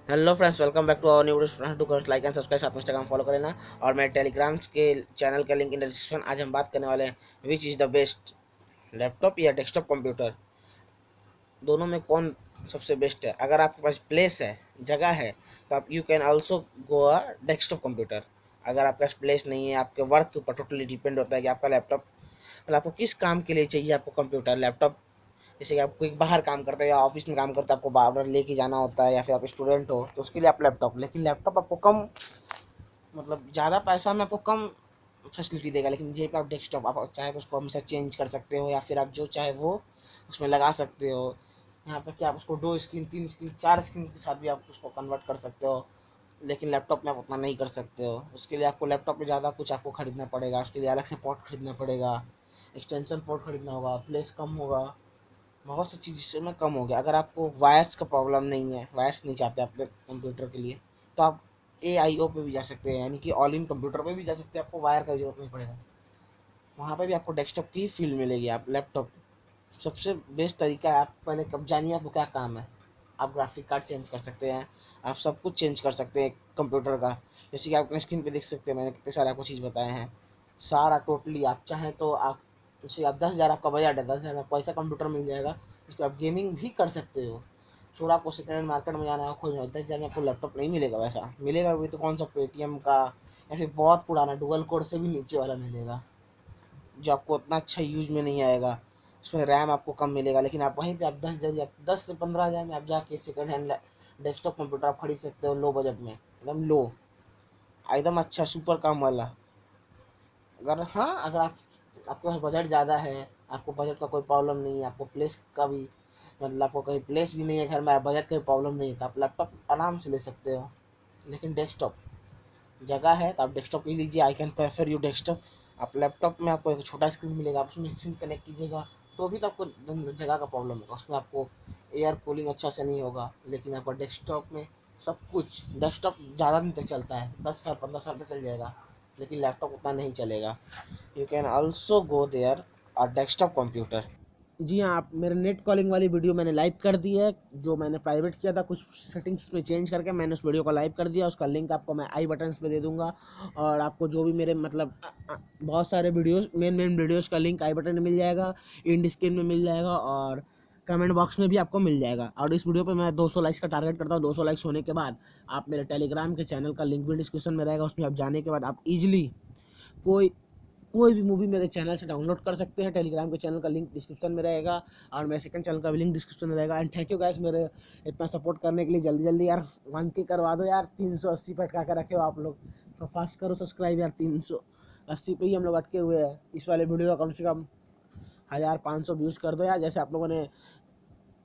Hello friends, welcome back to our new video. To like and subscribe, साथ में Instagram follow कर लेना और मेरे टेलीग्राम के चैनल का लिंक इन डिस्क्रिप्शन। आज हम बात करने वाले हैं which is the best, laptop या डेस्कटॉप कंप्यूटर, दोनों में कौन सबसे बेस्ट है। अगर आपके पास प्लेस है, जगह है, तो आप you can also go a desktop computer. अगर आपके पास प्लेस नहीं है, आपके वर्क के ऊपर टोटली डिपेंड होता है कि आपका लैपटॉप मतलब आपको किस काम के लिए चाहिए। आपको कंप्यूटर लैपटॉप, जैसे कि आप कोई बाहर काम करते हो या ऑफिस में काम करते हो, आपको बार बार लेके जाना होता है, या फिर आप स्टूडेंट हो तो उसके लिए आप लैपटॉप। लेकिन लैपटॉप आपको कम मतलब ज़्यादा पैसा में आपको कम फैसिलिटी देगा। लेकिन ये पे आप डेस्कटॉप, आप चाहे तो उसको हमेशा चेंज कर सकते हो, या फिर आप जो चाहे वो उसमें लगा सकते हो। यहाँ तक कि आप उसको 2 स्क्रीन, 3 स्क्रीन, 4 स्क्रीन के साथ भी आप उसको कन्वर्ट कर सकते हो। लेकिन लैपटॉप में आप उतना नहीं कर सकते हो। उसके लिए आपको लैपटॉप में ज़्यादा कुछ आपको खरीदना पड़ेगा। उसके लिए अलग से पोर्ट खरीदना पड़ेगा, एक्सटेंशन पोर्ट खरीदना होगा, प्लेस कम होगा, बहुत सी चीज़ इसमें कम हो गया। अगर आपको वायर्स का प्रॉब्लम नहीं है, वायर्स नहीं चाहते अपने कंप्यूटर के लिए, तो आप AIO पे भी जा सकते हैं, यानी कि ऑल इन कंप्यूटर पे भी जा सकते हैं। आपको वायर का जरूरत नहीं पड़ेगा, वहाँ पे भी आपको डेस्कटॉप की फील मिलेगी। आप लैपटॉप सबसे बेस्ट तरीका है। आप पहले कब जानिए आपको क्या काम है। आप ग्राफिक कार्ड चेंज कर सकते हैं, आप सब कुछ चेंज कर सकते हैं कंप्यूटर का। जैसे कि आप अपने स्क्रीन पे देख सकते हैं, मैंने कितने सारे आपको चीज़ बताए हैं। सारा टोटली आप चाहें तो आप, जैसे आप 10,000 आपका बजट है, 10,000 आपको ऐसा कंप्यूटर मिल जाएगा जिस पर आप गेमिंग भी कर सकते हो। थोड़ा आपको सेकेंड हैंड मार्केट में जाना है, खोजना है, 10,000 में आपको लैपटॉप नहीं मिलेगा। वैसा मिलेगा भी तो कौन सा, पेटीएम का या फिर बहुत पुराना डुअल कोड से भी नीचे वाला मिलेगा, जो आपको उतना अच्छा यूज में नहीं आएगा। उसमें रैम आपको कम मिलेगा। लेकिन आप वहीं पे आप 10,000 या 10 से 15,000 में आप जाके सेकंड हैंड डेस्कटॉप कंप्यूटर आप खरीद सकते हो, लो बजट में, एकदम लो, एकदम अच्छा सुपर काम वाला। अगर हाँ, अगर आप, आपके पास बजट ज़्यादा है, आपको बजट का कोई प्रॉब्लम नहीं है, आपको प्लेस का भी मतलब आपको कहीं प्लेस भी नहीं है घर में, बजट का भी प्रॉब्लम नहीं है, तो आप लैपटॉप आराम से ले सकते हो। लेकिन डेस्कटॉप, जगह है तो आप डेस्कटॉप ले लीजिए। I can prefer you desktop. आप लैपटॉप में आपको एक छोटा स्क्रीन मिलेगा, आप उसमें स्क्रीन कनेक्ट कीजिएगा तो भी तो आपको जगह का प्रॉब्लम होगा, उसमें आपको एयर कूलिंग अच्छा से नहीं होगा। लेकिन आपका डेस्कटॉप में सब कुछ, डेस्कटॉप ज़्यादा दिन तक चलता है, 10 साल 15 साल तक चल जाएगा। लेकिन लैपटॉप उतना नहीं चलेगा। You can also go there और डेस्कटॉप कंप्यूटर। जी हाँ, आप मेरे नेट कॉलिंग वाली वीडियो मैंने लाइव कर दी है, जो मैंने प्राइवेट किया था, कुछ सेटिंग्स में चेंज करके मैंने उस वीडियो को लाइव कर दिया। उसका लिंक आपको मैं आई बटन पे दे दूंगा। और आपको जो भी मेरे मतलब बहुत सारे वीडियोस, मेन मेन वीडियोस का लिंक आई बटन में मिल जाएगा, इंड स्क्रीन में मिल जाएगा, और कमेंट बॉक्स में भी आपको मिल जाएगा। और इस वीडियो पे मैं 200 लाइक्स का टारगेट करता हूँ। 200 लाइक्स होने के बाद आप मेरे टेलीग्राम के चैनल का लिंक भी डिस्क्रिप्शन में रहेगा, उसमें आप जाने के बाद आप इजीली कोई कोई भी मूवी मेरे चैनल से डाउनलोड कर सकते हैं। टेलीग्राम के चैनल का लिंक डिस्क्रिप्शन में रहेगा, और मेरे सेकंड चैनल का भी लिंक डिस्क्रिप्शन में रहेगा। एंड थैंक यू गाइस मेरे इतना सपोर्ट करने के लिए। जल्दी जल्दी यार 1K करवा दो यार, 380 पे अटका के रखे हो आप लोग, तो फास्ट करो सब्सक्राइब यार। 380 पे ही हम लोग अटके हुए हैं। इस वाले वीडियो का कम से कम 1,500 व्यूज़ कर दो यार, जैसे आप लोगों ने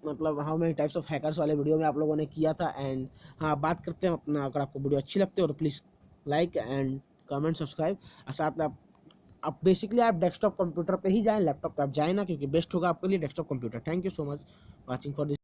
मतलब how many types of hackers वाले वीडियो में आप लोगों ने किया था। एंड हाँ, बात करते हैं अपना, अगर आपको वीडियो अच्छी लगती है तो please like and comment subscribe. और साथ में आप बेसिकली आप डेस्कटॉप कंप्यूटर पे ही जाएं, लैपटॉप पे आप जाएं ना, क्योंकि बेस्ट होगा आपके लिए desktop computer. Thank you so much watching for this.